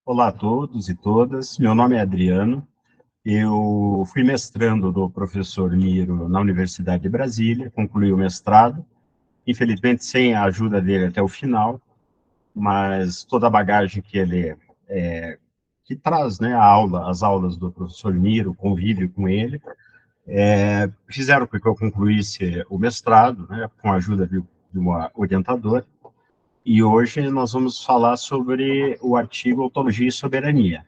Olá a todos e todas, meu nome é Adriano, eu fui mestrando do professor Miro na Universidade de Brasília, concluí o mestrado, infelizmente sem a ajuda dele até o final, mas toda a bagagem que ele que traz, né, as aulas do professor Miro, o convívio com ele, fizeram com que eu concluísse o mestrado, né, com a ajuda de uma orientadora, e hoje nós vamos falar sobre o artigo Ontologia e Soberania.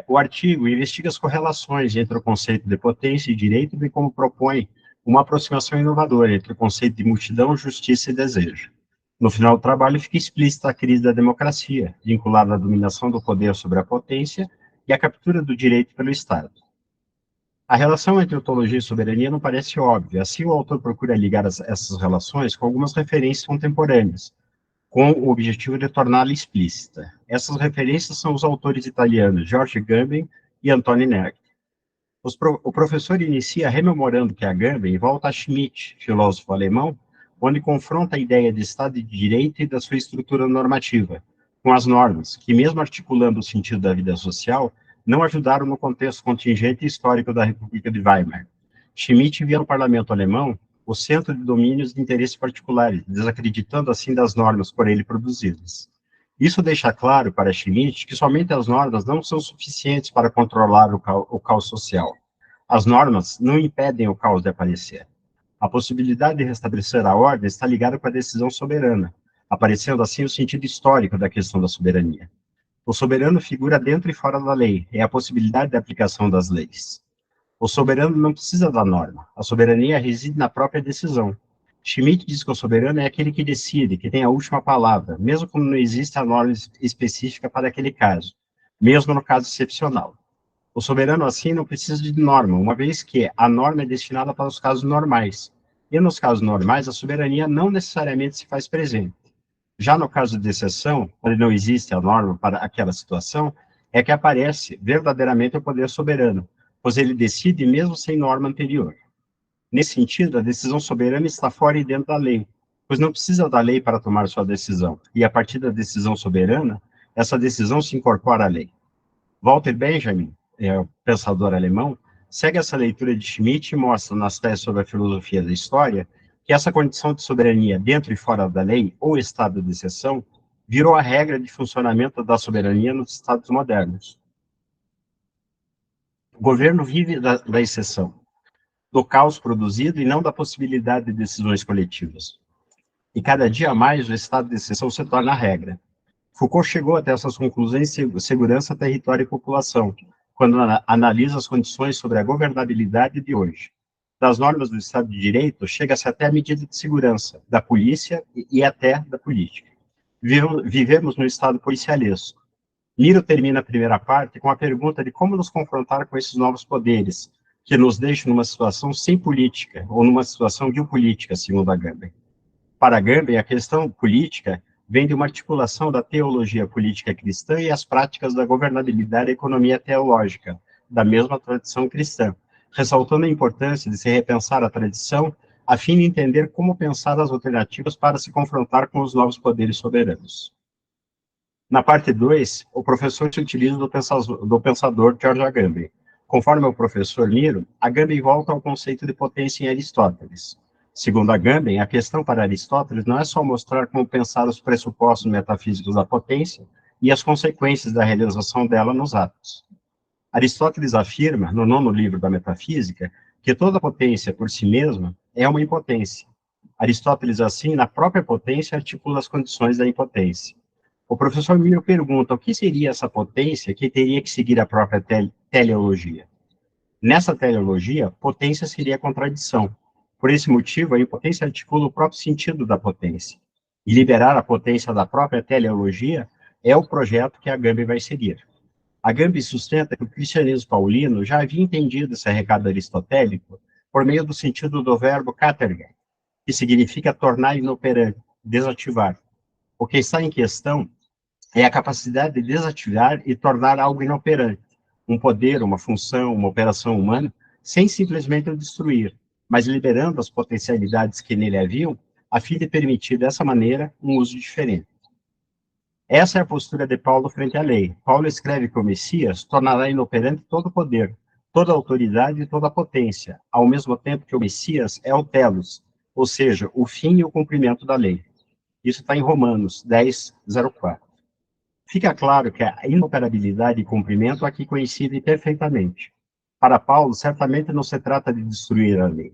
O artigo investiga as correlações entre o conceito de potência e direito, bem como propõe uma aproximação inovadora entre o conceito de multidão, justiça e desejo. No final do trabalho fica explícita a crise da democracia, vinculada à dominação do poder sobre a potência e à captura do direito pelo Estado. A relação entre ontologia e soberania não parece óbvia, assim o autor procura ligar essas relações com algumas referências contemporâneas, com o objetivo de torná-la explícita. Essas referências são os autores italianos George Agamben e Antonio Negri. O professor inicia rememorando que Agamben volta a Schmitt, filósofo alemão, onde confronta a ideia de Estado de Direito e da sua estrutura normativa, com as normas, que mesmo articulando o sentido da vida social, não ajudaram no contexto contingente e histórico da República de Weimar. Schmitt via no parlamento alemão o centro de domínios de interesses particulares, desacreditando assim das normas por ele produzidas. Isso deixa claro para Schmitt que somente as normas não são suficientes para controlar o caos social. As normas não impedem o caos de aparecer. A possibilidade de restabelecer a ordem está ligada com a decisão soberana, aparecendo assim o sentido histórico da questão da soberania. O soberano figura dentro e fora da lei, é a possibilidade de aplicação das leis. O soberano não precisa da norma. A soberania reside na própria decisão. Schmitt diz que o soberano é aquele que decide, que tem a última palavra, mesmo quando não existe a norma específica para aquele caso, mesmo no caso excepcional. O soberano, assim, não precisa de norma, uma vez que a norma é destinada para os casos normais. E nos casos normais, a soberania não necessariamente se faz presente. Já no caso de exceção, onde não existe a norma para aquela situação, é que aparece verdadeiramente o poder soberano, pois ele decide mesmo sem norma anterior. Nesse sentido, a decisão soberana está fora e dentro da lei, pois não precisa da lei para tomar sua decisão, e a partir da decisão soberana, essa decisão se incorpora à lei. Walter Benjamin, o pensador alemão, segue essa leitura de Schmitt e mostra nas teses sobre a filosofia da história que essa condição de soberania dentro e fora da lei, ou estado de exceção, virou a regra de funcionamento da soberania nos estados modernos. O governo vive da exceção, do caos produzido e não da possibilidade de decisões coletivas. E cada dia mais o estado de exceção se torna a regra. Foucault chegou até essas conclusões em Segurança, Território e População, quando analisa as condições sobre a governabilidade de hoje. Das normas do Estado de Direito, chega-se até a medida de segurança, da polícia e até da política. Vivemos no Estado policialesco. Miro termina a primeira parte com a pergunta de como nos confrontar com esses novos poderes, que nos deixam numa situação sem política, ou numa situação biopolítica, segundo Agamben. Para Agamben, a questão política vem de uma articulação da teologia política cristã e as práticas da governabilidade e economia teológica, da mesma tradição cristã, ressaltando a importância de se repensar a tradição a fim de entender como pensar as alternativas para se confrontar com os novos poderes soberanos. Na parte 2, o professor se utiliza do pensador George Agamben. Conforme o professor Miro, Agamben volta ao conceito de potência em Aristóteles. Segundo Agamben, a questão para Aristóteles não é só mostrar como pensar os pressupostos metafísicos da potência e as consequências da realização dela nos atos. Aristóteles afirma, no 9º livro da Metafísica, que toda potência por si mesma é uma impotência. Aristóteles, assim, na própria potência, articula as condições da impotência. O professor Miro pergunta o que seria essa potência que teria que seguir a própria teleologia. Nessa teleologia, potência seria contradição. Por esse motivo, a impotência articula o próprio sentido da potência. E liberar a potência da própria teleologia é o projeto que Agamben vai seguir. Agamben sustenta que o cristianismo paulino já havia entendido esse recado aristotélico por meio do sentido do verbo katergen, que significa tornar inoperante, desativar. O que está em questão é a capacidade de desativar e tornar algo inoperante, um poder, uma função, uma operação humana, sem simplesmente o destruir, mas liberando as potencialidades que nele haviam, a fim de permitir, dessa maneira, um uso diferente. Essa é a postura de Paulo frente à lei. Paulo escreve que o Messias tornará inoperante todo o poder, toda a autoridade e toda a potência, ao mesmo tempo que o Messias é o telos, ou seja, o fim e o cumprimento da lei. Isso está em Romanos 10:04. Fica claro que a inoperabilidade e cumprimento aqui coincidem perfeitamente. Para Paulo, certamente não se trata de destruir a lei,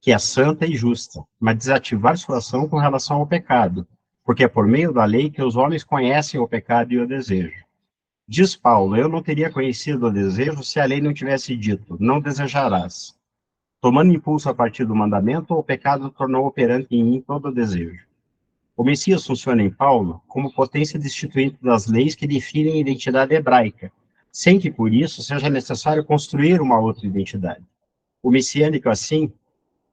que é santa e justa, mas desativar sua ação com relação ao pecado, porque é por meio da lei que os homens conhecem o pecado e o desejo. Diz Paulo, eu não teria conhecido o desejo se a lei não tivesse dito, não desejarás. Tomando impulso a partir do mandamento, o pecado tornou operante em mim todo o desejo. O Messias funciona em Paulo como potência destituinte das leis que definem a identidade hebraica, sem que por isso seja necessário construir uma outra identidade. O messiânico, assim,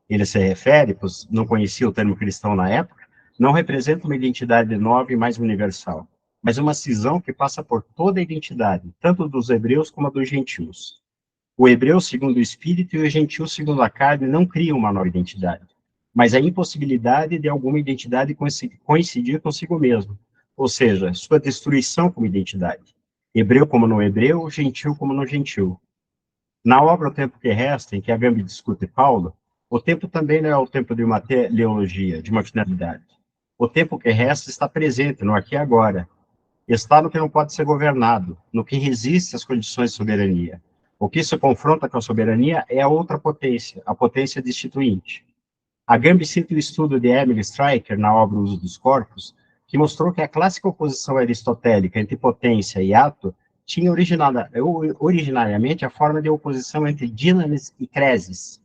ele se refere, pois não conhecia o termo cristão na época, não representa uma identidade nova e mais universal, mas uma cisão que passa por toda a identidade, tanto dos hebreus como a dos gentios. O hebreu segundo o espírito e o gentio segundo a carne não criam uma nova identidade, mas a impossibilidade de alguma identidade coincidir consigo mesmo, ou seja, sua destruição como identidade. Hebreu como no hebreu, gentil como no gentil. Na obra O Tempo que Resta, em que Agamben discute Paulo, o tempo também não é o tempo de uma teleologia, de uma finalidade. O tempo que resta está presente no aqui e agora. Está no que não pode ser governado, no que resiste às condições de soberania. O que se confronta com a soberania é a outra potência, a potência destituinte. Agamben cita o estudo de Emily Stryker na obra O Uso dos Corpos, que mostrou que a clássica oposição aristotélica entre potência e ato tinha originariamente a forma de oposição entre dinamis e cresis.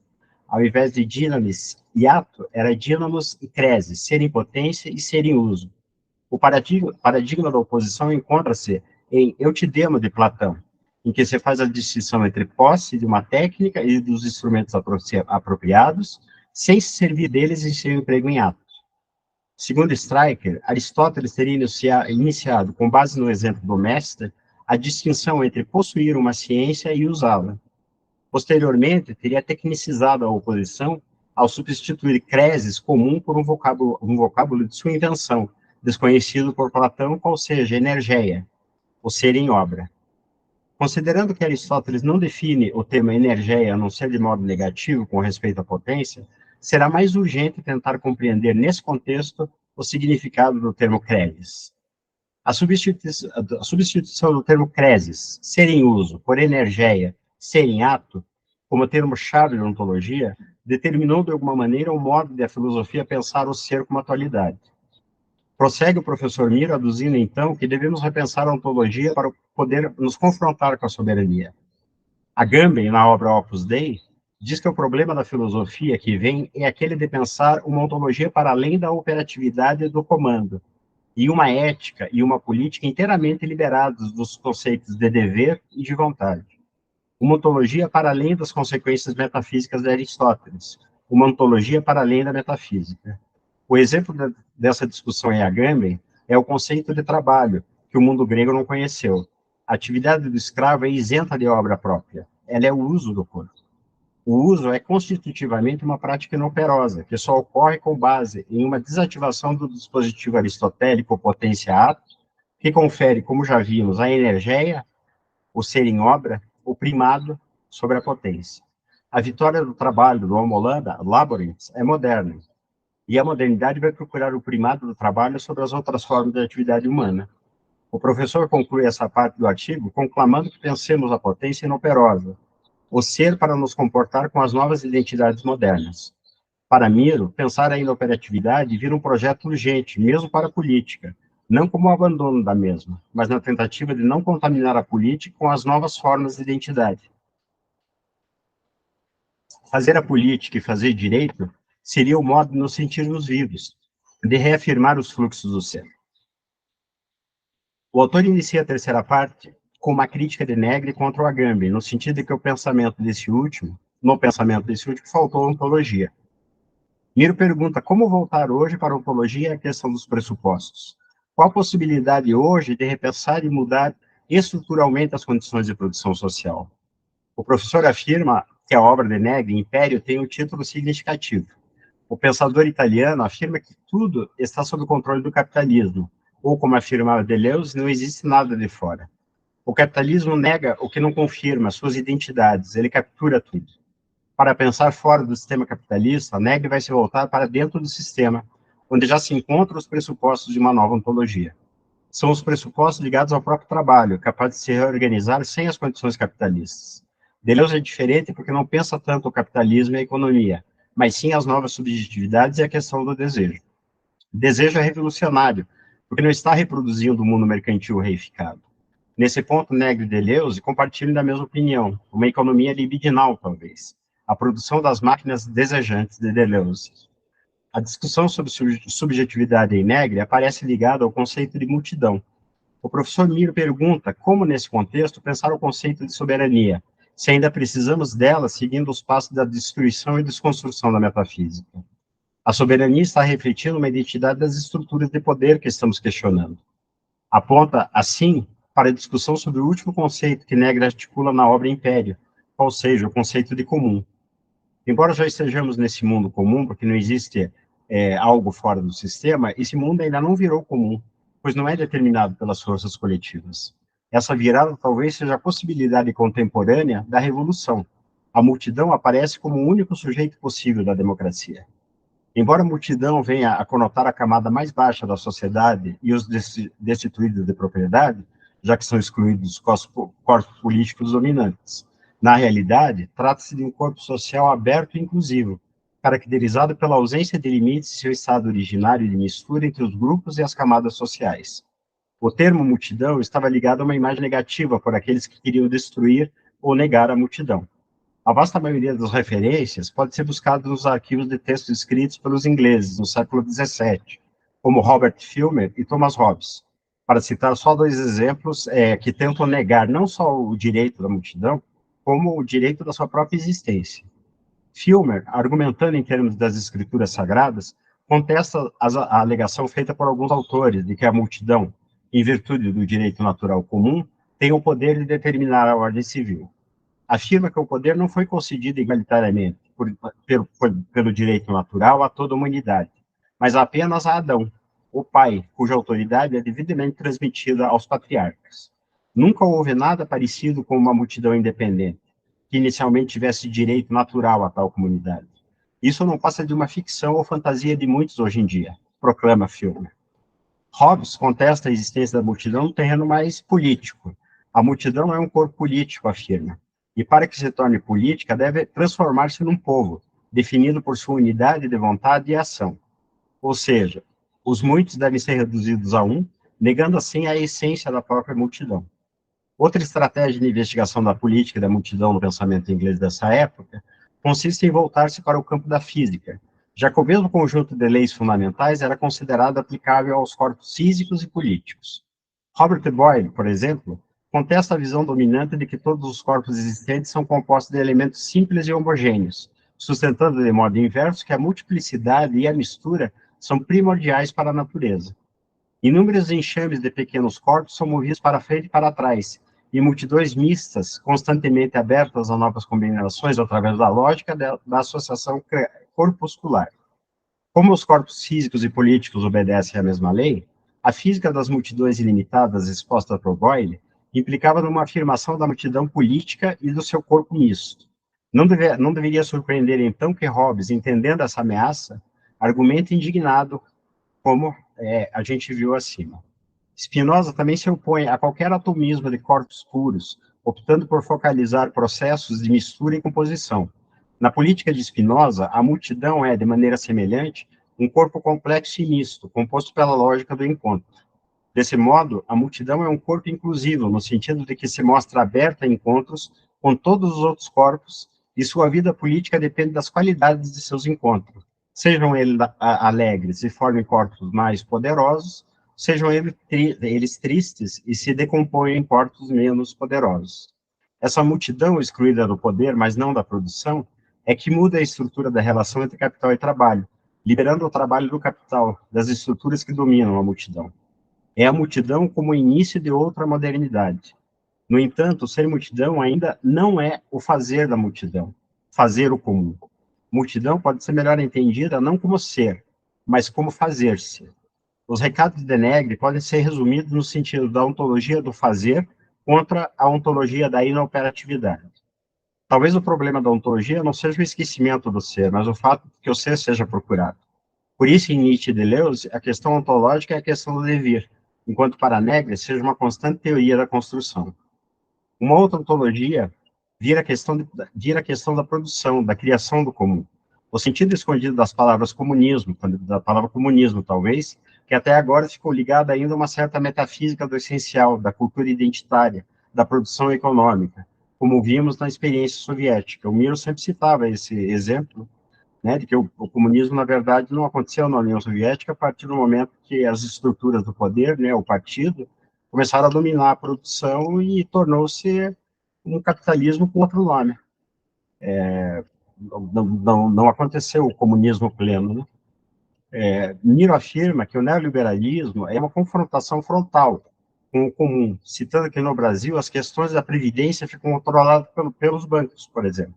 Ao invés de dinamis e ato, era dínamos e cresis, ser em potência e ser em uso. O paradigma da oposição encontra-se em Eutidemo de Platão, em que se faz a distinção entre posse de uma técnica e dos instrumentos apropriados, sem se servir deles em seu emprego em atos. Segundo Stryker, Aristóteles teria iniciado, com base no exemplo do mestre, a distinção entre possuir uma ciência e usá-la. Posteriormente, teria tecnicizado a oposição ao substituir creses comum por um vocábulo de sua invenção, desconhecido por Platão, qual seja energeia, o ser em obra. Considerando que Aristóteles não define o termo energeia a não ser de modo negativo com respeito à potência, será mais urgente tentar compreender nesse contexto o significado do termo cresis. A substituição do termo cresis, ser em uso, por energeia, ser em ato, como termo-chave da ontologia, determinou de alguma maneira o modo de a filosofia pensar o ser como atualidade. Prossegue o professor Miro, aduzindo então que devemos repensar a ontologia para poder nos confrontar com a soberania. Agamben, na obra Opus Dei, diz que o problema da filosofia que vem é aquele de pensar uma ontologia para além da operatividade do comando, e uma ética e uma política inteiramente liberados dos conceitos de dever e de vontade. Uma ontologia para além das consequências metafísicas de Aristóteles, uma ontologia para além da metafísica. O exemplo dessa discussão em Agamben é o conceito de trabalho, que o mundo grego não conheceu. A atividade do escravo é isenta de obra própria, ela é o uso do corpo. O uso é constitutivamente uma prática inoperosa, que só ocorre com base em uma desativação do dispositivo aristotélico potência-ato, que confere, como já vimos, a energeia, o ser em obra, o primado sobre a potência. A vitória do trabalho do Homo laborans é moderna, e a modernidade vai procurar o primado do trabalho sobre as outras formas de atividade humana. O professor conclui essa parte do artigo conclamando que pensemos a potência inoperosa, o ser para nos comportar com as novas identidades modernas. Para Miro, pensar a inoperatividade vira um projeto urgente, mesmo para a política, não como o abandono da mesma, mas na tentativa de não contaminar a política com as novas formas de identidade. Fazer a política e fazer direito seria o modo de nos sentirmos vivos, de reafirmar os fluxos do ser. O autor inicia a terceira parte com uma crítica de Negri contra o Agamben, no sentido de que no pensamento desse último, faltou ontologia. Miro pergunta como voltar hoje para a ontologia e a questão dos pressupostos. Qual a possibilidade hoje de repensar e mudar estruturalmente as condições de produção social? O professor afirma que a obra de Negri, Império, tem um título significativo. O pensador italiano afirma que tudo está sob o controle do capitalismo, ou como afirmava Deleuze, não existe nada de fora. O capitalismo nega o que não confirma suas identidades, ele captura tudo. Para pensar fora do sistema capitalista, Negri vai se voltar para dentro do sistema, onde já se encontram os pressupostos de uma nova ontologia. São os pressupostos ligados ao próprio trabalho, capaz de se reorganizar sem as condições capitalistas. Deleuze é diferente porque não pensa tanto o capitalismo e a economia, mas sim as novas subjetividades e a questão do desejo. O desejo é revolucionário, porque não está reproduzindo o mundo mercantil reificado. Nesse ponto, Negri e Deleuze compartilham da mesma opinião, uma economia libidinal, talvez, a produção das máquinas desejantes de Deleuze. A discussão sobre subjetividade em Negri aparece ligada ao conceito de multidão. O professor Miro pergunta como, nesse contexto, pensar o conceito de soberania, se ainda precisamos dela seguindo os passos da destruição e desconstrução da metafísica. A soberania está refletindo uma identidade das estruturas de poder que estamos questionando. Aponta, assim, para a discussão sobre o último conceito que Negri articula na obra Império, ou seja, o conceito de comum. Embora já estejamos nesse mundo comum, porque não existe algo fora do sistema, esse mundo ainda não virou comum, pois não é determinado pelas forças coletivas. Essa virada talvez seja a possibilidade contemporânea da revolução. A multidão aparece como o único sujeito possível da democracia. Embora a multidão venha a conotar a camada mais baixa da sociedade e os destituídos de propriedade, já que são excluídos dos corpos políticos dominantes, na realidade, trata-se de um corpo social aberto e inclusivo, caracterizado pela ausência de limites e seu estado originário de mistura entre os grupos e as camadas sociais. O termo multidão estava ligado a uma imagem negativa por aqueles que queriam destruir ou negar a multidão. A vasta maioria das referências pode ser buscada nos arquivos de textos escritos pelos ingleses no século XVII, como Robert Filmer e Thomas Hobbes, para citar só dois exemplos que tentam negar não só o direito da multidão, como o direito da sua própria existência. Filmer, argumentando em termos das escrituras sagradas, contesta a alegação feita por alguns autores de que a multidão, em virtude do direito natural comum, tem o poder de determinar a ordem civil. Afirma que o poder não foi concedido igualitariamente pelo direito natural a toda a humanidade, mas apenas a Adão, o pai, cuja autoridade é devidamente transmitida aos patriarcas. Nunca houve nada parecido com uma multidão independente, que inicialmente tivesse direito natural a tal comunidade. Isso não passa de uma ficção ou fantasia de muitos hoje em dia, proclama Filmer. Hobbes contesta a existência da multidão no terreno mais político. A multidão é um corpo político, afirma, e para que se torne política, deve transformar-se num povo, definido por sua unidade de vontade e ação. Ou seja, os muitos devem ser reduzidos a um, negando assim a essência da própria multidão. Outra estratégia de investigação da política e da multidão no pensamento inglês dessa época consiste em voltar-se para o campo da física, já que o mesmo conjunto de leis fundamentais era considerado aplicável aos corpos físicos e políticos. Robert Boyle, por exemplo, contesta a visão dominante de que todos os corpos existentes são compostos de elementos simples e homogêneos, sustentando de modo inverso que a multiplicidade e a mistura são primordiais para a natureza. Inúmeros enxames de pequenos corpos são movidos para frente e para trás, e multidões mistas, constantemente abertas a novas combinações através da lógica da associação corpuscular. Como os corpos físicos e políticos obedecem à mesma lei, a física das multidões ilimitadas exposta por Boyle implicava numa afirmação da multidão política e do seu corpo misto. Não deveria surpreender, então, que Hobbes, entendendo essa ameaça, argumente indignado, como a gente viu acima. Spinoza também se opõe a qualquer atomismo de corpos puros, optando por focalizar processos de mistura e composição. Na política de Spinoza, a multidão é, de maneira semelhante, um corpo complexo e misto, composto pela lógica do encontro. Desse modo, a multidão é um corpo inclusivo, no sentido de que se mostra aberta a encontros com todos os outros corpos, e sua vida política depende das qualidades de seus encontros. Sejam eles alegres e formem corpos mais poderosos, sejam eles tristes e se decompõem em corpos menos poderosos. Essa multidão excluída do poder, mas não da produção, é que muda a estrutura da relação entre capital e trabalho, liberando o trabalho do capital, das estruturas que dominam a multidão. É a multidão como o início de outra modernidade. No entanto, ser multidão ainda não é o fazer da multidão, fazer o comum. Multidão pode ser melhor entendida não como ser, mas como fazer-se. Os recados de Denegre podem ser resumidos no sentido da ontologia do fazer contra a ontologia da inoperatividade. Talvez o problema da ontologia não seja o esquecimento do ser, mas o fato de que o ser seja procurado. Por isso, em Nietzsche e Deleuze, a questão ontológica é a questão do devir, enquanto para Negre seja uma constante teoria da construção. Uma outra ontologia vira a questão da produção, da criação do comum. O sentido escondido das palavras comunismo, da palavra comunismo, talvez, que até agora ficou ligado ainda a uma certa metafísica do essencial, da cultura identitária, da produção econômica, como vimos na experiência soviética. O Miro sempre citava esse exemplo, né, de que o comunismo, na verdade, não aconteceu na União Soviética a partir do momento que as estruturas do poder, né, o partido, começaram a dominar a produção e tornou-se um capitalismo com outro nome. Não aconteceu o comunismo pleno, né? Miro afirma que o neoliberalismo é uma confrontação frontal com o comum, citando que no Brasil as questões da previdência ficam controladas pelos bancos, por exemplo.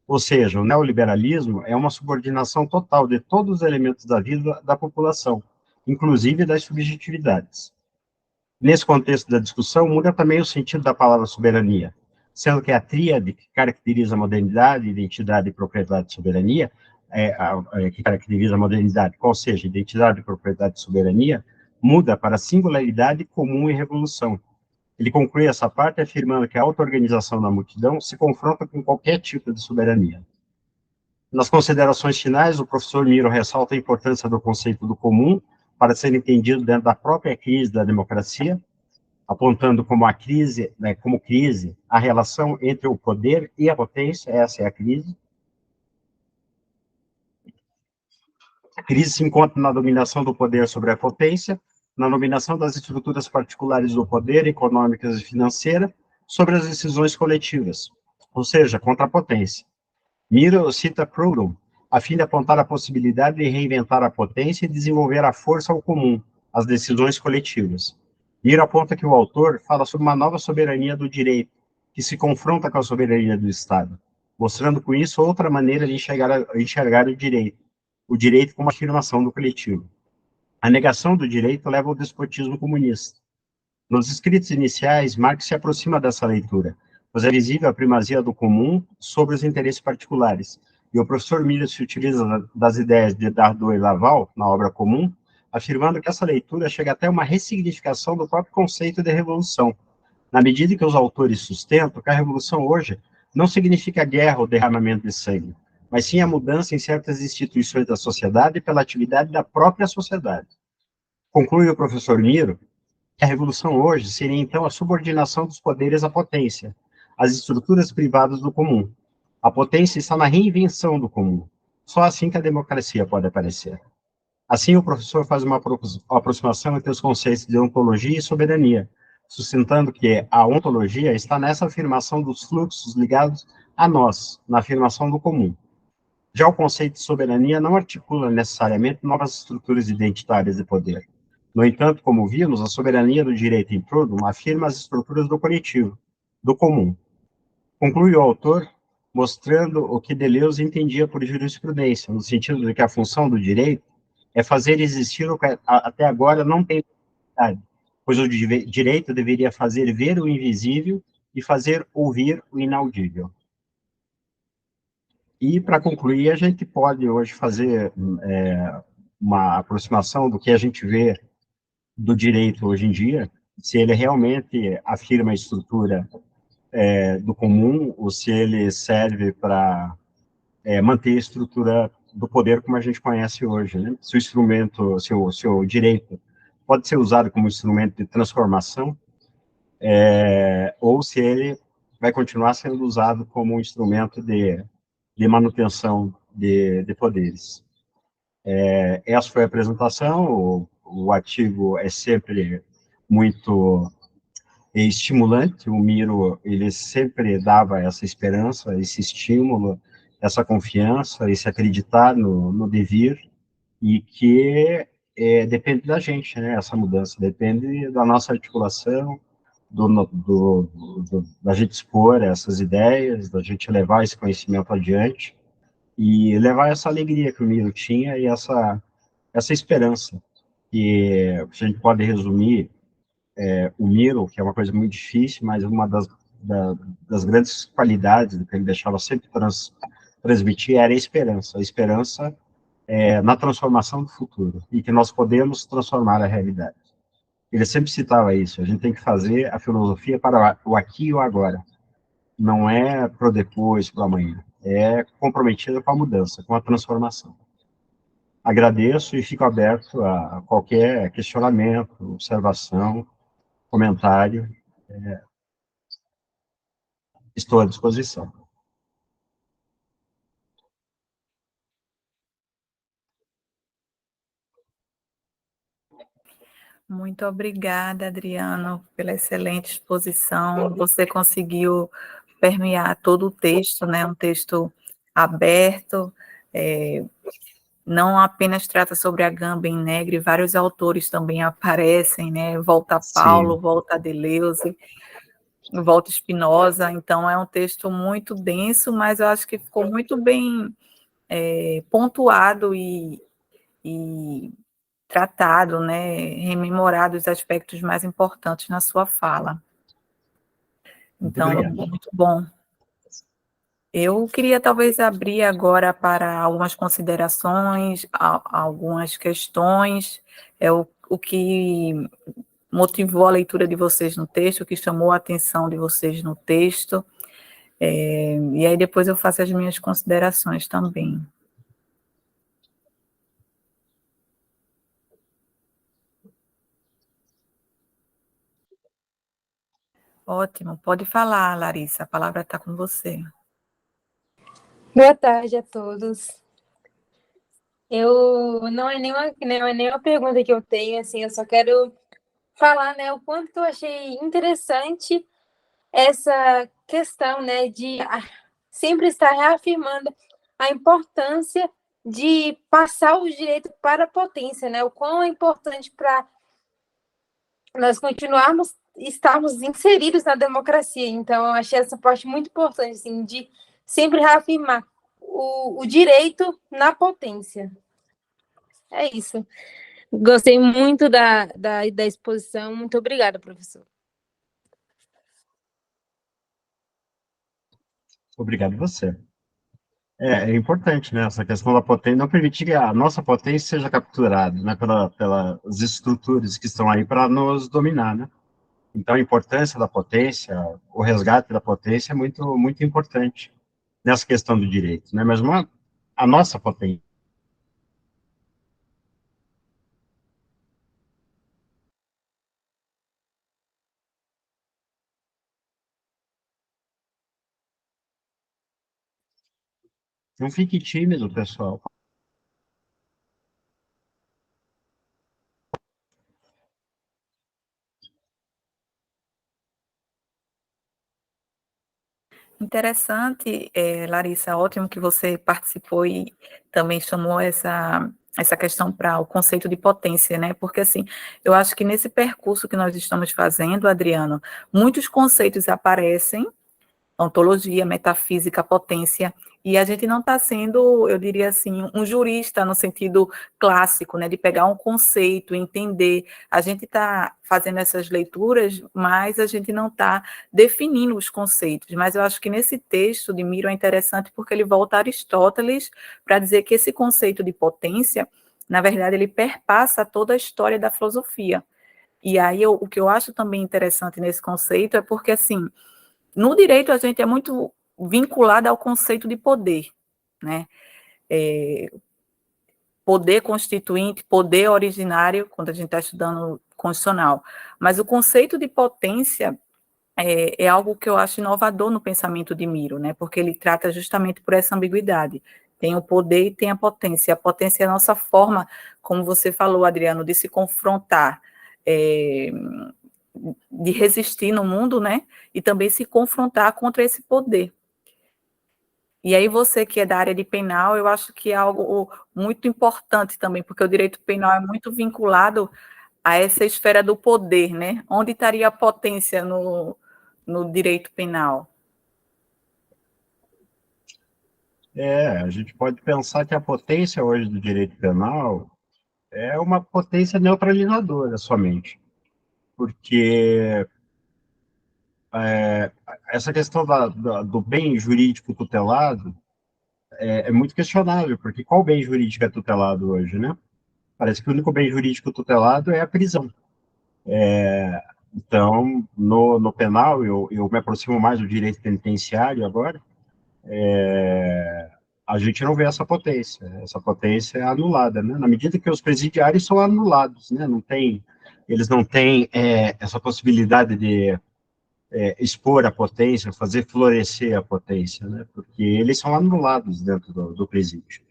Ou seja, o neoliberalismo é uma subordinação total de todos os elementos da vida da população, inclusive das subjetividades. Nesse contexto da discussão, muda também o sentido da palavra soberania, sendo que a tríade que caracteriza a modernidade, identidade, propriedade e soberania, que caracteriza a modernidade, qual seja, identidade, propriedade e soberania, muda para singularidade, comum e revolução. Ele conclui essa parte afirmando que a auto-organização da multidão se confronta com qualquer tipo de soberania. Nas considerações finais, o professor Miro ressalta a importância do conceito do comum para ser entendido dentro da própria crise da democracia, apontando como crise, a relação entre o poder e a potência, essa é a crise. A crise se encontra na dominação do poder sobre a potência, na dominação das estruturas particulares do poder, econômicas e financeira, sobre as decisões coletivas, ou seja, contra a potência. Miro cita Proudhon, a fim de apontar a possibilidade de reinventar a potência e desenvolver a força ao comum, as decisões coletivas. Miro aponta que o autor fala sobre uma nova soberania do direito, que se confronta com a soberania do Estado, mostrando com isso outra maneira de enxergar o direito como afirmação do coletivo. A negação do direito leva ao despotismo comunista. Nos escritos iniciais, Marx se aproxima dessa leitura, pois é visível a primazia do comum sobre os interesses particulares, e o professor Miro se utiliza das ideias de Dardot e Laval, na obra Comum, afirmando que essa leitura chega até uma ressignificação do próprio conceito de revolução, na medida que os autores sustentam que a revolução hoje não significa guerra ou derramamento de sangue, mas sim a mudança em certas instituições da sociedade pela atividade da própria sociedade. Conclui o professor Miro que a revolução hoje seria, então, a subordinação dos poderes à potência, às estruturas privadas do comum. A potência está na reinvenção do comum. Só assim que a democracia pode aparecer. Assim, o professor faz uma aproximação entre os conceitos de ontologia e soberania, sustentando que a ontologia está nessa afirmação dos fluxos ligados a nós, na afirmação do comum. Já o conceito de soberania não articula necessariamente novas estruturas identitárias de poder. No entanto, como vimos, a soberania do direito em Proudhon afirma as estruturas do coletivo, do comum. Conclui o autor mostrando o que Deleuze entendia por jurisprudência, no sentido de que a função do direito é fazer existir o que até agora não tem necessidade, pois o direito deveria fazer ver o invisível e fazer ouvir o inaudível. E, para concluir, a gente pode hoje fazer uma aproximação do que a gente vê do direito hoje em dia, se ele realmente afirma a estrutura do comum, ou se ele serve para manter a estrutura do poder como a gente conhece hoje, né? Se o instrumento, se o direito pode ser usado como instrumento de transformação, ou se ele vai continuar sendo usado como um instrumento de manutenção de poderes. Essa foi a apresentação, o artigo é sempre muito estimulante, o Miro, ele sempre dava essa esperança, esse estímulo, essa confiança, esse acreditar no devir, e que depende da gente, né, essa mudança, depende da nossa articulação, da gente expor essas ideias, da gente levar esse conhecimento adiante, e levar essa alegria que o Miro tinha, e essa esperança, que a gente pode resumir o Miro, que é uma coisa muito difícil, mas uma das grandes qualidades que ele deixava sempre transmitir era a esperança na transformação do futuro, e que nós podemos transformar a realidade. Ele sempre citava isso, a gente tem que fazer a filosofia para o aqui e o agora, não é para o depois, para o amanhã, é comprometida com a mudança, com a transformação. Agradeço e fico aberto a qualquer questionamento, observação, comentário, estou à disposição. Muito obrigada, Adriano, pela excelente exposição. Você conseguiu permear todo o texto, né? Um texto aberto, não apenas trata sobre a Gamba em Negre, vários autores também aparecem, né? Volta Paulo, Sim. volta Deleuze, volta Spinoza. Então é um texto muito denso, mas eu acho que ficou muito bem pontuado e tratado, né, rememorado os aspectos mais importantes na sua fala. Muito Então, obrigado. muito bom. Eu queria talvez abrir agora para algumas considerações, algumas questões, o que motivou a leitura de vocês no texto, o que chamou a atenção de vocês no texto, e aí depois eu faço as minhas considerações também. Ótimo, pode falar, Larissa, a palavra está com você. Boa tarde a todos. Não é nenhuma pergunta que eu tenho, assim, eu só quero falar, né, o quanto que eu achei interessante essa questão, né, de sempre estar reafirmando a importância de passar o direito para a potência, né, o quão é importante para nós estarmos inseridos na democracia. Então, eu achei essa parte muito importante, assim, de sempre reafirmar o direito na potência. É isso. Gostei muito da exposição. Muito obrigada, professor. Obrigado você. É importante, né, essa questão da potência, não permitir que a nossa potência seja capturada, né, pelas estruturas que estão aí para nos dominar, né. Então, a importância da potência, o resgate da potência é muito, muito importante nessa questão do direito, né, mas a nossa potência. Não fique tímido, pessoal. Interessante, Larissa, ótimo que você participou e também chamou essa questão para o conceito de potência, né? Porque, assim, eu acho que nesse percurso que nós estamos fazendo, Adriano, muitos conceitos aparecem, ontologia, metafísica, potência, e a gente não está sendo, eu diria assim, um jurista no sentido clássico, né, de pegar um conceito, entender. A gente está fazendo essas leituras, mas a gente não está definindo os conceitos. Mas eu acho que nesse texto de Miro é interessante porque ele volta a Aristóteles para dizer que esse conceito de potência, na verdade, ele perpassa toda a história da filosofia. E aí, o que eu acho também interessante nesse conceito é porque, assim, no direito, a gente é muito vinculado ao conceito de poder, né? Poder constituinte, poder originário, quando a gente está estudando constitucional. Mas o conceito de potência é algo que eu acho inovador no pensamento de Miro, né? Porque ele trata justamente por essa ambiguidade. Tem o poder e tem a potência. A potência é a nossa forma, como você falou, Adriano, de se confrontar, de resistir no mundo, né? E também se confrontar contra esse poder. E aí você que é da área de penal, eu acho que é algo muito importante também, porque o direito penal é muito vinculado a essa esfera do poder, né? Onde estaria a potência no direito penal? A gente pode pensar que a potência hoje do direito penal é uma potência neutralizadora somente, porque essa questão do bem jurídico tutelado é muito questionável, porque qual bem jurídico é tutelado hoje, né? Parece que o único bem jurídico tutelado é a prisão. Então, no penal, eu me aproximo mais do direito penitenciário agora, a gente não vê essa potência é anulada, né? Na medida que os presidiários são anulados, né? Eles não têm essa possibilidade de expor a potência, fazer florescer a potência, né? Porque eles são anulados dentro do presídio.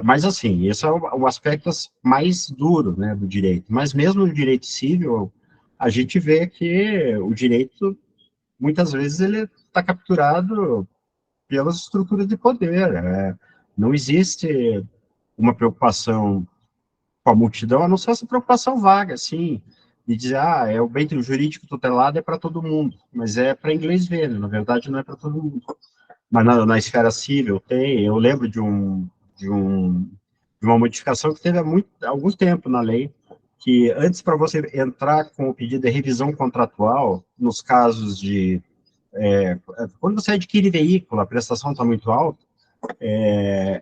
Mas, assim, esse é o aspecto mais duro, né, do direito. Mas mesmo no direito civil, a gente vê que o direito, muitas vezes, ele está capturado pelas estruturas de poder. Não existe uma preocupação com a multidão, a não ser essa preocupação vaga, assim, de dizer, é o bem jurídico tutelado é para todo mundo, mas é para inglês ver, né? Na verdade não é para todo mundo. Mas na esfera civil tem, eu lembro de, um, de uma modificação que teve há algum tempo na lei, que antes para você entrar com o pedido de revisão contratual, nos casos de quando você adquire veículo, a prestação está muito alta,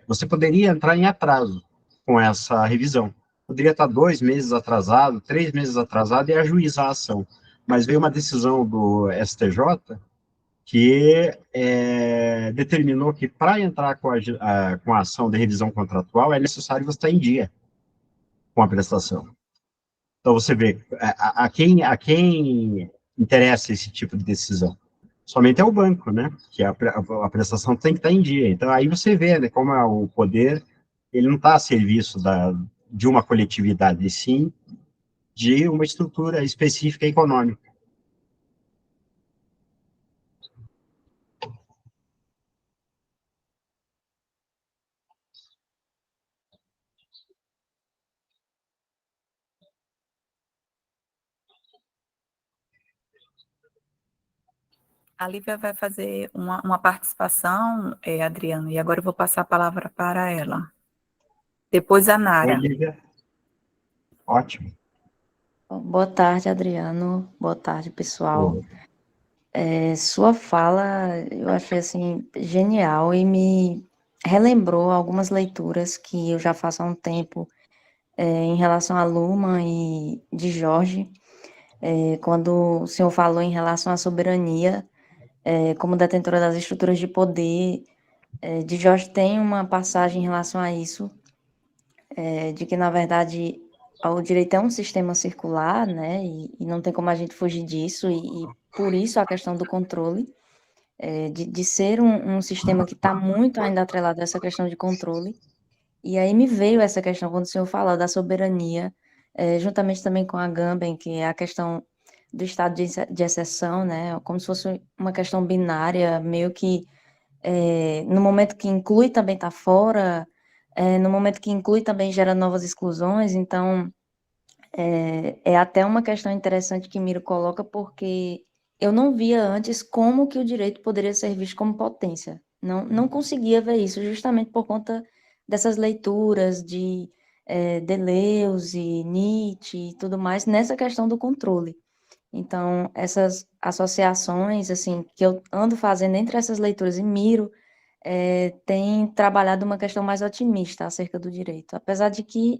você poderia entrar em atraso com essa revisão. Poderia estar 2 meses atrasado, 3 meses atrasado e ajuizar a ação. Mas veio uma decisão do STJ que determinou que para entrar com a ação de revisão contratual é necessário você estar em dia com a prestação. Então você vê a quem interessa esse tipo de decisão. Somente é o banco, né? Que a prestação tem que estar em dia. Então, aí você vê, né, como o poder, ele não está a serviço de uma coletividade, e sim de uma estrutura específica econômica. A Lívia vai fazer uma participação, Adriano, e agora eu vou passar a palavra para ela. Depois a Nara. Oi, Lívia. Ótimo. Boa tarde, Adriano. Boa tarde, pessoal. Oi. Sua fala eu achei assim genial e me relembrou algumas leituras que eu já faço há um tempo em relação a Luhmann e de Jorge, quando o senhor falou em relação à soberania, como detentora das estruturas de poder, de Jorge tem uma passagem em relação a isso, de que, na verdade, o direito é um sistema circular, né, e não tem como a gente fugir disso, e por isso a questão do controle, de ser um sistema que está muito ainda atrelado a essa questão de controle. E aí me veio essa questão, quando o senhor fala da soberania, juntamente também com a Agamben, que é a questão do estado de exceção, né, como se fosse uma questão binária, meio que no momento que inclui também está fora, no momento que inclui também gera novas exclusões, então é até uma questão interessante que Miro coloca, porque eu não via antes como que o direito poderia ser visto como potência. Não conseguia ver isso, justamente por conta dessas leituras de Deleuze, Nietzsche e tudo mais, nessa questão do controle. Então, essas associações, assim, que eu ando fazendo entre essas leituras e Miro, tem trabalhado uma questão mais otimista acerca do direito, apesar de que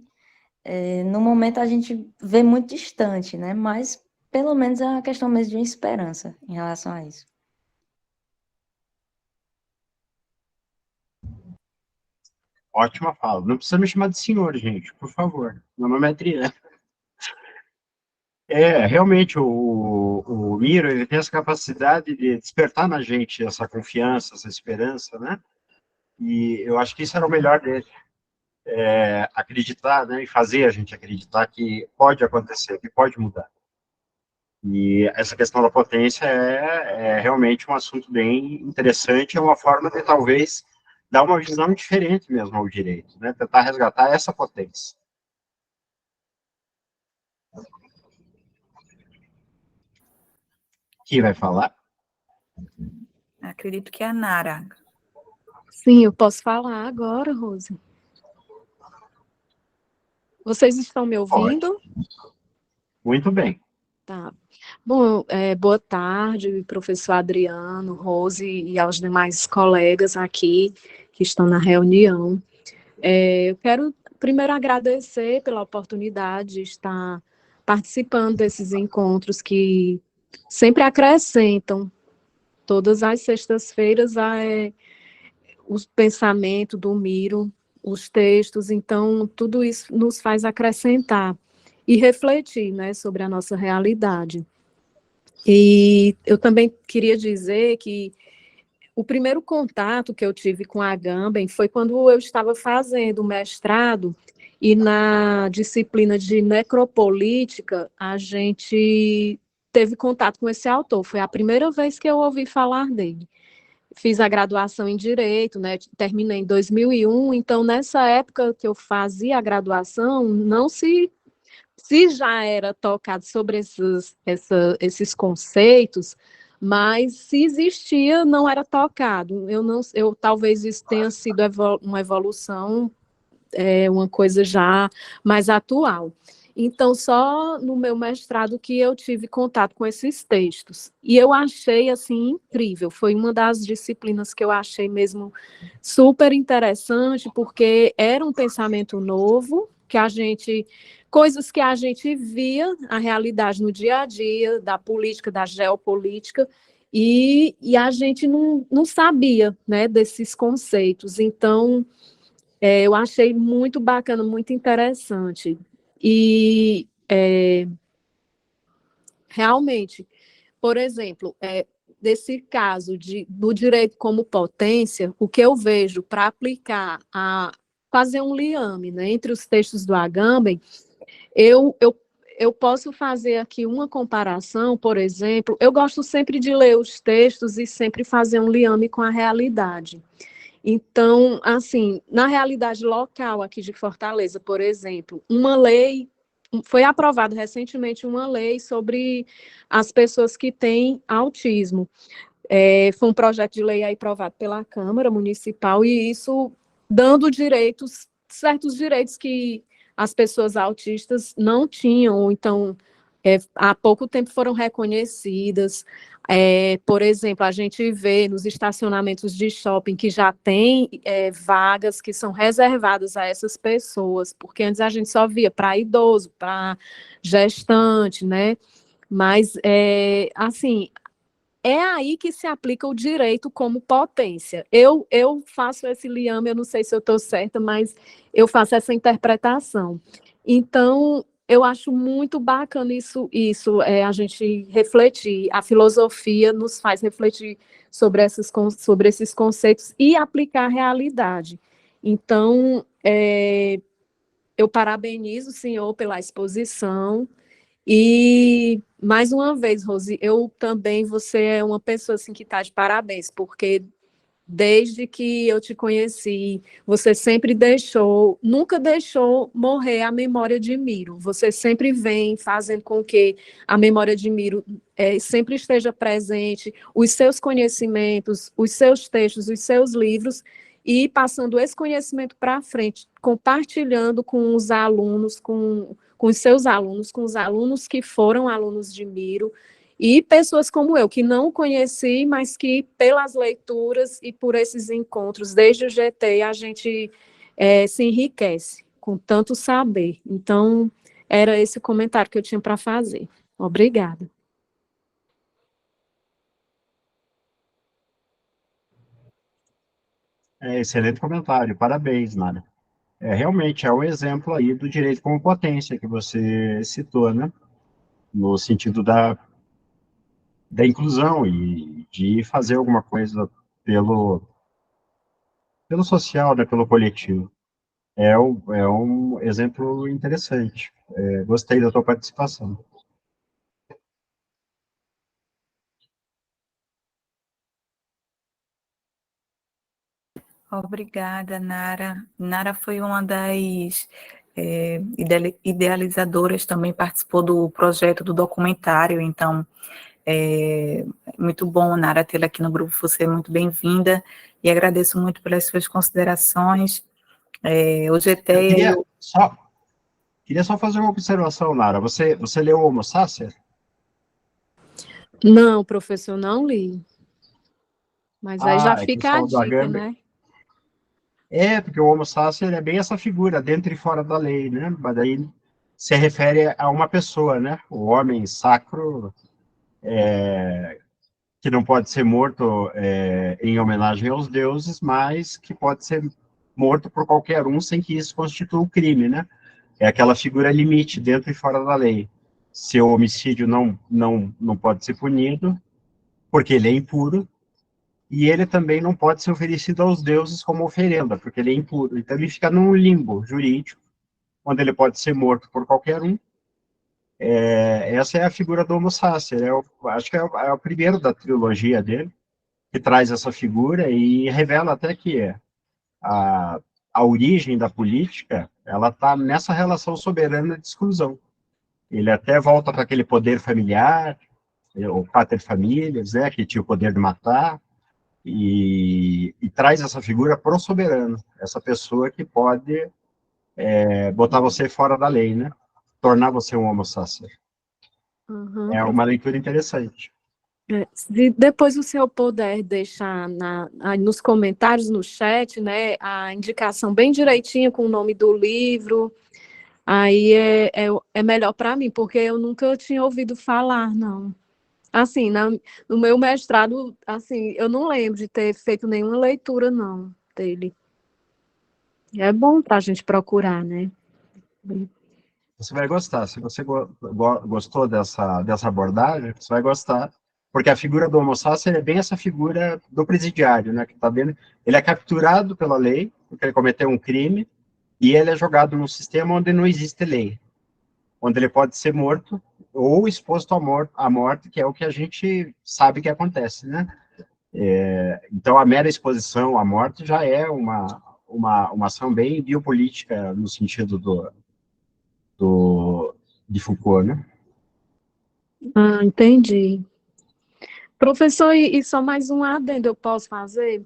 no momento a gente vê muito distante, né? Mas pelo menos é uma questão mesmo de uma esperança em relação a isso. Ótima fala. Não precisa me chamar de senhor, gente, por favor. Meu nome é Adriano. Realmente, o Miro, ele tem essa capacidade de despertar na gente essa confiança, essa esperança, né? E eu acho que isso era o melhor dele. Acreditar, né, e fazer a gente acreditar que pode acontecer, que pode mudar. E essa questão da potência é realmente um assunto bem interessante, é uma forma de talvez dar uma visão diferente mesmo ao direito, né, tentar resgatar essa potência. Quem vai falar? Acredito que é a Nara. Sim, eu posso falar agora, Rose. Vocês estão me Pode. ouvindo? Muito bem. Tá. Bom, boa tarde, professor Adriano, Rose e aos demais colegas aqui que estão na reunião. Eu quero primeiro agradecer pela oportunidade de estar participando desses encontros que sempre acrescentam, todas as sextas-feiras, o pensamento do Miro, os textos, então tudo isso nos faz acrescentar e refletir, né, sobre a nossa realidade. E eu também queria dizer que o primeiro contato que eu tive com a Agamben foi quando eu estava fazendo o mestrado e na disciplina de necropolítica a gente teve contato com esse autor. Foi a primeira vez que eu ouvi falar dele. Fiz a graduação em Direito, né? Terminei em 2001, então nessa época que eu fazia a graduação, não se já era tocado sobre esses conceitos, mas se existia, não era tocado. Eu talvez isso tenha sido uma evolução, uma coisa já mais atual. Então, só no meu mestrado que eu tive contato com esses textos. E eu achei, assim, incrível. Foi uma das disciplinas que eu achei mesmo super interessante, porque era um pensamento novo, coisas que a gente via, a realidade no dia a dia, da política, da geopolítica, e a gente não sabia, né, desses conceitos. Então, eu achei muito bacana, muito interessante. E, realmente, por exemplo, desse caso do direito como potência, o que eu vejo para aplicar, fazer um liame, né, entre os textos do Agamben, eu posso fazer aqui uma comparação, por exemplo, eu gosto sempre de ler os textos e sempre fazer um liame com a realidade. Então, assim, na realidade local aqui de Fortaleza, por exemplo, foi aprovada recentemente uma lei sobre as pessoas que têm autismo. Foi um projeto de lei aí aprovado pela Câmara Municipal e isso dando certos direitos que as pessoas autistas não tinham, ou então há pouco tempo foram reconhecidas. Por exemplo, a gente vê nos estacionamentos de shopping que já tem vagas que são reservadas a essas pessoas, porque antes a gente só via para idoso, para gestante, né? Mas, assim, é aí que se aplica o direito como potência. Eu faço esse liame, eu não sei se eu estou certa, mas eu faço essa interpretação. Então, eu acho muito bacana isso a gente refletir. A filosofia nos faz refletir sobre esses conceitos e aplicar a realidade. Então, eu parabenizo o senhor pela exposição. E, mais uma vez, Rose, você é uma pessoa assim, que está de parabéns, porque desde que eu te conheci, você sempre nunca deixou morrer a memória de Miro. Você sempre vem fazendo com que a memória de Miro sempre esteja presente, os seus conhecimentos, os seus textos, os seus livros, e passando esse conhecimento para frente, compartilhando com os alunos, com os seus alunos, com os alunos que foram alunos de Miro, e pessoas como eu, que não conheci, mas que pelas leituras e por esses encontros, desde o GT, a gente se enriquece com tanto saber. Então, era esse o comentário que eu tinha para fazer. Obrigada. Excelente comentário, parabéns, Nara. Realmente é um exemplo aí do direito como potência que você citou, né? No sentido da inclusão e de fazer alguma coisa pelo social, né, pelo coletivo. É um exemplo interessante. Gostei da tua participação. Obrigada, Nara. Nara foi uma das idealizadoras, também participou do projeto do documentário, então é muito bom, Nara, tê-la aqui no grupo, você é muito bem-vinda, e agradeço muito pelas suas considerações. O GT... Queria só fazer uma observação, Lara. Você leu Homo Sacer? Não, professor, não li. Mas aí já É que você fica a falou do dica, Agamben. né? Porque o Homo Sacer é bem essa figura, dentro e fora da lei, né? Mas daí se refere a uma pessoa, né? O homem sacro, que não pode ser morto em homenagem aos deuses, mas que pode ser morto por qualquer um sem que isso constitua um crime, né? É aquela figura limite, dentro e fora da lei. Seu homicídio não pode ser punido, porque ele é impuro, e ele também não pode ser oferecido aos deuses como oferenda, porque ele é impuro. Então ele fica num limbo jurídico, onde ele pode ser morto por qualquer um. Essa é a figura do Homo Sacer. Acho que é o primeiro da trilogia dele, que traz essa figura e revela até que a, a origem da política, ela está nessa relação soberana de exclusão. Ele até volta para aquele poder familiar, o pater familias, né, que tinha o poder de matar, e traz essa figura pro soberano, essa pessoa que pode botar você fora da lei, né? Tornar você um homo sacer. Uhum, É uma leitura interessante. Se depois o senhor puder deixar aí nos comentários, no chat, né, a indicação bem direitinha com o nome do livro, aí é melhor para mim, porque eu nunca tinha ouvido falar, não. Assim, no meu mestrado, assim, eu não lembro de ter feito nenhuma leitura, não, dele. É bom para a gente procurar, né? Você vai gostar. Se você gostou dessa abordagem, você vai gostar, porque a figura do homo sacer é bem essa figura do presidiário, né? Que tá vendo? Ele é capturado pela lei, porque ele cometeu um crime, e ele é jogado num sistema onde não existe lei, onde ele pode ser morto ou exposto à morte, que é o que a gente sabe que acontece, né? Então, a mera exposição à morte já é uma ação bem biopolítica no sentido de Foucault, né? Ah, entendi. Professor, e só mais um adendo eu posso fazer?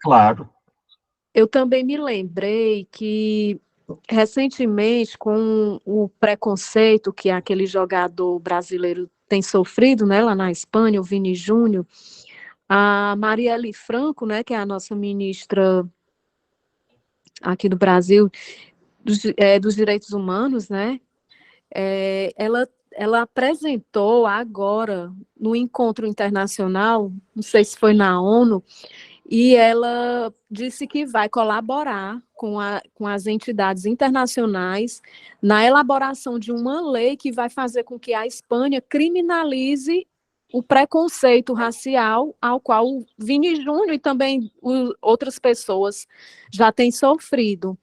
Claro. Eu também me lembrei que, recentemente, com o preconceito que aquele jogador brasileiro tem sofrido, né, lá na Espanha, o Vini Júnior, a Marielle Franco, né, que é a nossa ministra aqui do Brasil, dos direitos humanos, né, ela apresentou agora, no encontro internacional, não sei se foi na ONU, e ela disse que vai colaborar com as entidades internacionais na elaboração de uma lei que vai fazer com que a Espanha criminalize o preconceito racial ao qual o Vini Júnior e também outras pessoas já têm sofrido.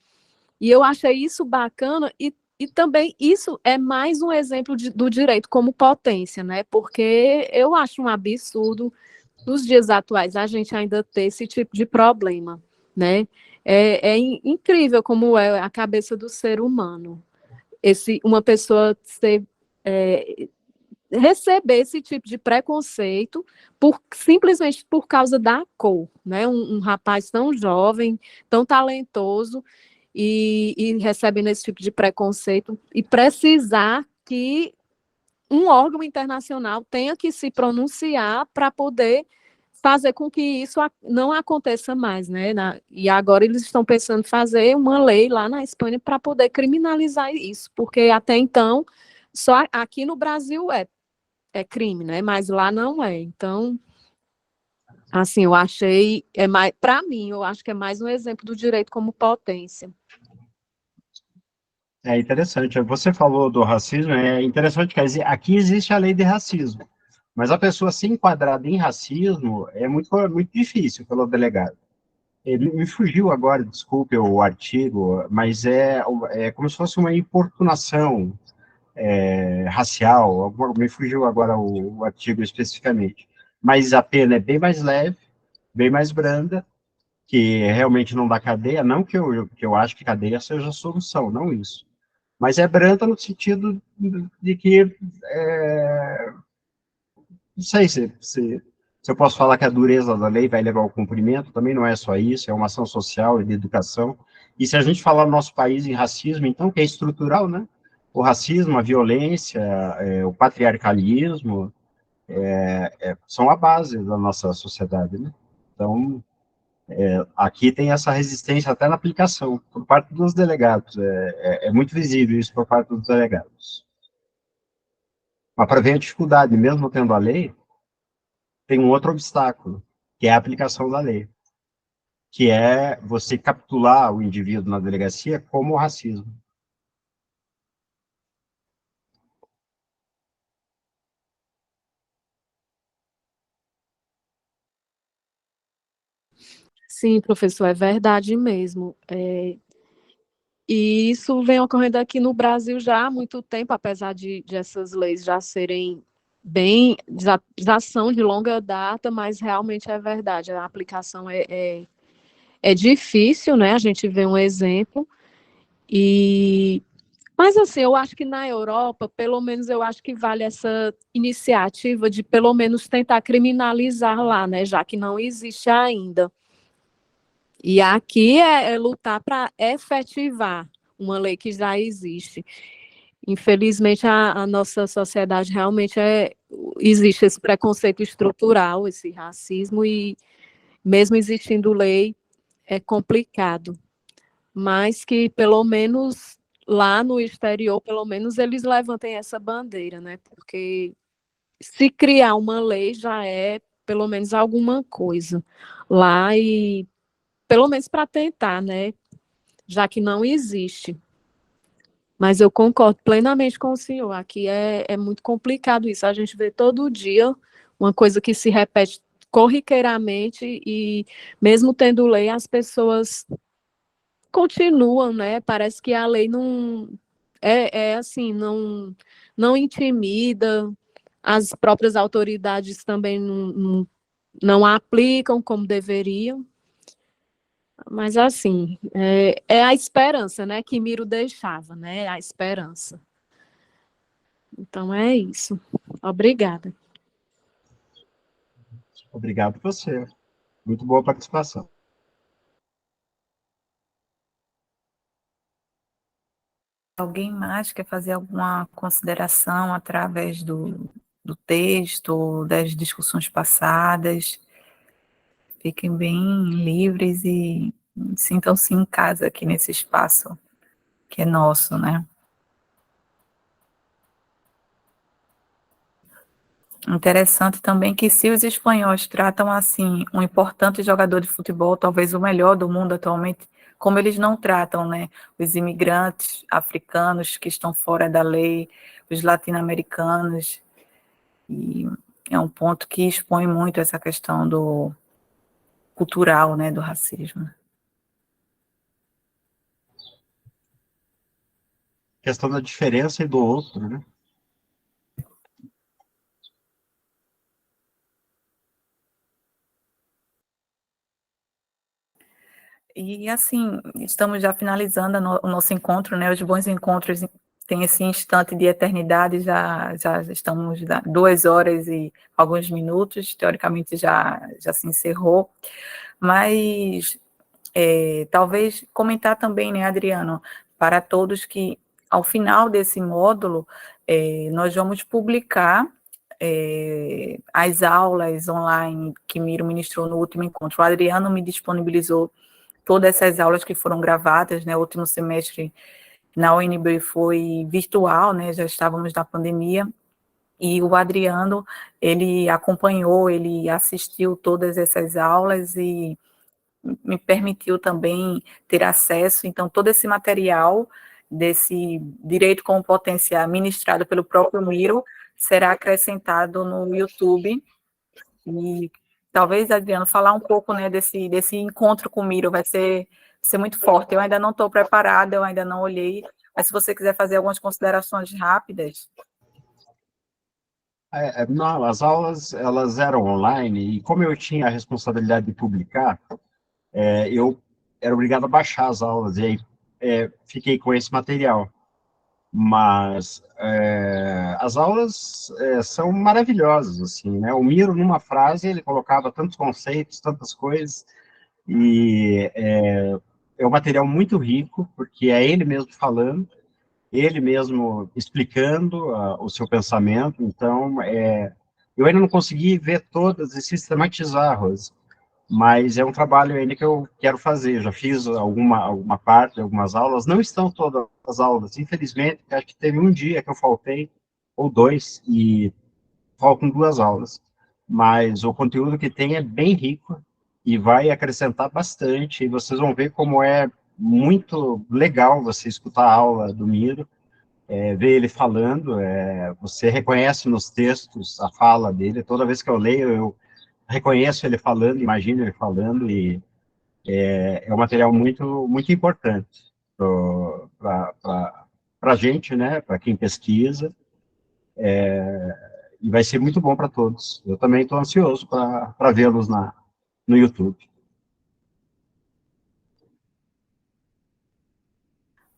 E eu achei isso bacana e também isso é mais um exemplo do direito como potência, né? Porque eu acho um absurdo nos dias atuais a gente ainda ter esse tipo de problema, né? É incrível como é a cabeça do ser humano. Uma pessoa receber esse tipo de preconceito simplesmente por causa da cor, né? Um rapaz tão jovem, tão talentoso, e recebendo esse tipo de preconceito e precisar que um órgão internacional tenha que se pronunciar para poder fazer com que isso não aconteça mais, né? E agora eles estão pensando em fazer uma lei lá na Espanha para poder criminalizar isso, porque até então só aqui no Brasil é crime, né? Mas lá não é. Então, assim, eu achei para mim, eu acho que é mais um exemplo do direito como potência. É interessante. Você falou do racismo, é interessante, quer dizer, aqui existe a lei de racismo, mas a pessoa se enquadrada em racismo é muito difícil pelo delegado. Ele me fugiu agora, desculpe o artigo, mas é como se fosse uma importunação racial, me fugiu agora o artigo especificamente, mas a pena é bem mais leve, bem mais branda, que realmente não dá cadeia, não que eu acho que cadeia seja a solução, não isso. Mas é branda no sentido de que, não sei se eu posso falar que a dureza da lei vai levar ao cumprimento, também não é só isso, é uma ação social e de educação, E se a gente falar no nosso país em racismo, então, que é estrutural, né? O racismo, a violência, o patriarcalismo, são a base da nossa sociedade, né? Então, aqui tem essa resistência até na aplicação, por parte dos delegados, é muito visível isso por parte dos delegados. Mas para ver a dificuldade, mesmo tendo a lei, tem um outro obstáculo, que é a aplicação da lei, que é você capitular o indivíduo na delegacia como racismo. Sim, professor, é verdade mesmo. E isso vem ocorrendo aqui no Brasil já há muito tempo, apesar de essas leis já serem já são de longa data, mas realmente é verdade, a aplicação é difícil, né? A gente vê um exemplo, mas assim, eu acho que na Europa, pelo menos eu acho que vale essa iniciativa de pelo menos tentar criminalizar lá, né? Já que não existe ainda. E aqui é lutar para efetivar uma lei que já existe. Infelizmente, a nossa sociedade realmente existe esse preconceito estrutural, esse racismo, e mesmo existindo lei, é complicado. Mas que, pelo menos lá no exterior, pelo menos eles levantem essa bandeira, né? Porque se criar uma lei já é, pelo menos, alguma coisa lá e pelo menos para tentar, né? Já que não existe. Mas eu concordo plenamente com o senhor. Aqui é muito complicado isso. A gente vê todo dia uma coisa que se repete corriqueiramente e, mesmo tendo lei, as pessoas continuam, né? Parece que a lei não é assim, não intimida, as próprias autoridades também não aplicam como deveriam. Mas assim, é a esperança, né, que Miro deixava, né, a esperança. Então é isso. Obrigada. Obrigado a você. Muito boa participação. Alguém mais quer fazer alguma consideração através do texto, das discussões passadas? Fiquem bem livres e sintam-se em casa aqui nesse espaço que é nosso, né? Interessante também que se os espanhóis tratam assim um importante jogador de futebol, talvez o melhor do mundo atualmente, como eles não tratam, né, os imigrantes africanos que estão fora da lei, os latino-americanos, e é um ponto que expõe muito essa questão do cultural, né, do racismo. Questão da diferença e do outro, né? E assim, estamos já finalizando o nosso encontro, né? Os bons encontros têm esse instante de eternidade, já estamos 2 horas e alguns minutos, teoricamente já se encerrou, mas talvez comentar também, né, Adriano, para todos que ao final desse módulo nós vamos publicar as aulas online que Miro ministrou no último encontro. O Adriano me disponibilizou todas essas aulas que foram gravadas, né, o último semestre na UNB foi virtual, né, já estávamos na pandemia, e o Adriano, ele acompanhou, ele assistiu todas essas aulas e me permitiu também ter acesso, então todo esse material desse direito com potência ministrado pelo próprio Miro será acrescentado no YouTube. E talvez, Adriano, falar um pouco, né, desse encontro com o Miro vai ser muito forte. Eu ainda não estou preparada, eu ainda não olhei, mas se você quiser fazer algumas considerações rápidas. Não, as aulas, elas eram online, e como eu tinha a responsabilidade de publicar, eu era obrigado a baixar as aulas, e aí fiquei com esse material. Mas as aulas são maravilhosas, assim, né? O Miro, numa frase, ele colocava tantos conceitos, tantas coisas, e é um material muito rico, porque é ele mesmo falando, ele mesmo explicando o seu pensamento. Então, eu ainda não consegui ver todas e sistematizar, Rose, mas é um trabalho ainda que eu quero fazer. Eu já fiz alguma parte, algumas aulas, não estão todas as aulas, infelizmente, acho que teve um dia que eu faltei, ou dois, e faltam duas aulas, mas o conteúdo que tem é bem rico e vai acrescentar bastante, e vocês vão ver como é muito legal você escutar a aula do Miro, ver ele falando, você reconhece nos textos a fala dele, toda vez que eu leio, eu reconheço ele falando, imagino ele falando, e é um material muito, muito importante para a gente, né, para quem pesquisa, e vai ser muito bom para todos. Eu também estou ansioso para vê-los no YouTube.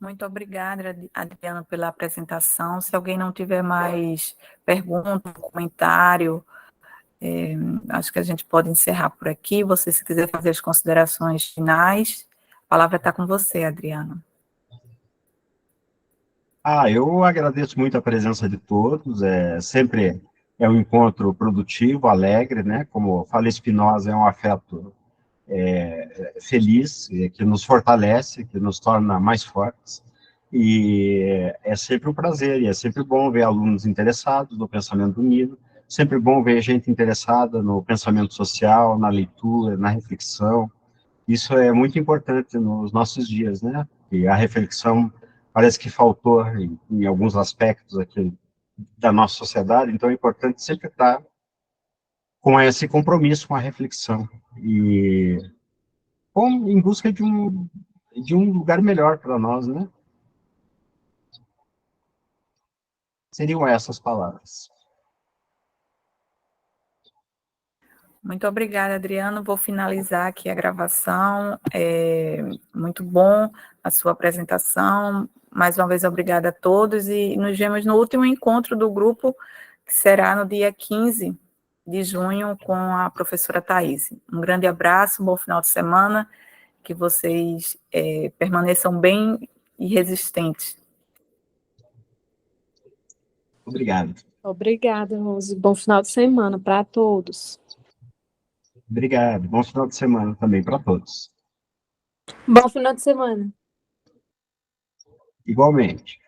Muito obrigada, Adriano, pela apresentação. Se alguém não tiver mais pergunta, comentário, acho que a gente pode encerrar por aqui. Você, se quiser fazer as considerações finais, a palavra está com você, Adriano. Eu agradeço muito a presença de todos, sempre é um encontro produtivo, alegre, né? Como fala Spinoza, é um afeto feliz, que nos fortalece, que nos torna mais fortes, e é sempre um prazer, e é sempre bom ver alunos interessados no pensamento unido, sempre bom ver gente interessada no pensamento social, na leitura, na reflexão. Isso é muito importante nos nossos dias, né? E a reflexão parece que faltou em alguns aspectos aqui da nossa sociedade, então é importante sempre estar com esse compromisso com a reflexão e em busca de um lugar melhor para nós, né? Seriam essas palavras. Muito obrigada, Adriano. Vou finalizar aqui a gravação. Muito bom a sua apresentação. Mais uma vez, obrigada a todos. E nos vemos no último encontro do grupo, que será no dia 15 de junho, com a professora Thaís. Um grande abraço, um bom final de semana, que vocês permaneçam bem e resistentes. Obrigado. Obrigada, Rose. Bom final de semana para todos. Obrigado. Bom final de semana também para todos. Bom final de semana. Igualmente.